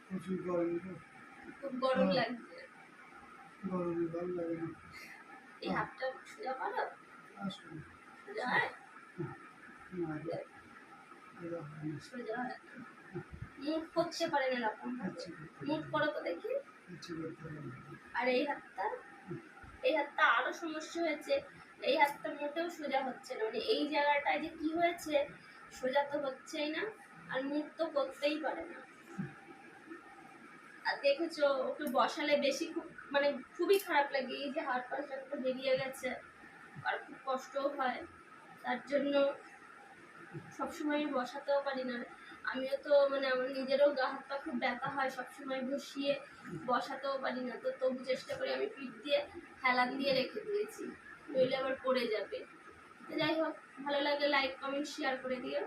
প্রচুর গরম, খুব গরম লাগছে। গরমে ভালো লাগে না। এই হাতটা সোজা করো, আসলে সোজা হয় না, সোজা হয় মুখ করতে পারে না এরকম মুখ করো তো দেখি। আর এই হাতটা আরো সমস্যা হয়েছে, এই হাতটা মোটেও সোজা হচ্ছে না, মানে এই জায়গাটায় যে কি হয়েছে সোজা তো হচ্ছেই না, আর মুখ তো করতেই পারে না। আর দেখেছো ওকে বসালে বেশি খুব মানে খুবই খারাপ লাগে, এই যে হাত পাশে একটা বেরিয়ে গেছে আর খুব কষ্টও হয়, তার জন্য সবসময় বসাতেও পারি না। আমিও তো মানে আমার নিজেরও গা হাত পা খুব ব্যথা হয়, সবসময় বসিয়ে বসাতেও পারি না, তো তবু চেষ্টা করি আমি পিঠ দিয়ে হেলান দিয়ে রেখে দিয়েছি, নইলে আবার পড়ে যাবে। যাই হোক, ভালো লাগলে লাইক কমেন্ট শেয়ার করে দিও।